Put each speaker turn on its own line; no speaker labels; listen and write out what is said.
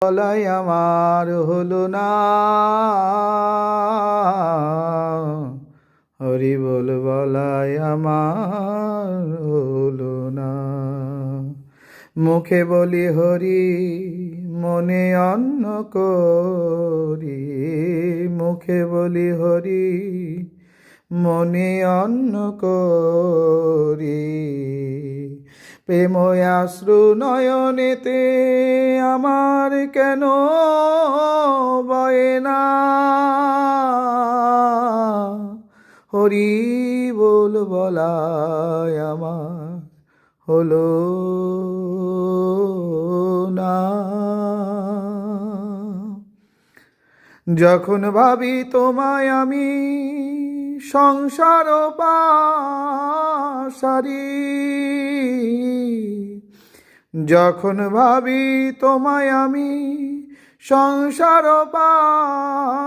বলাই আমার হলো না, হরি বল বলাই আমার হলো না। মুখে বলি হরি, মনে অন্য করি, মুখে বলি হরি, মনে অন্য করি। প্রেময় আশ্রু নয়নেতে আমার কেন বয়ে না, হরি বল বলাই আমার হলো না। যখন ভাবি তোমায় আমি সংসার পাশারি, যখন ভাবি তোমায় আমি সংসার পাশারি,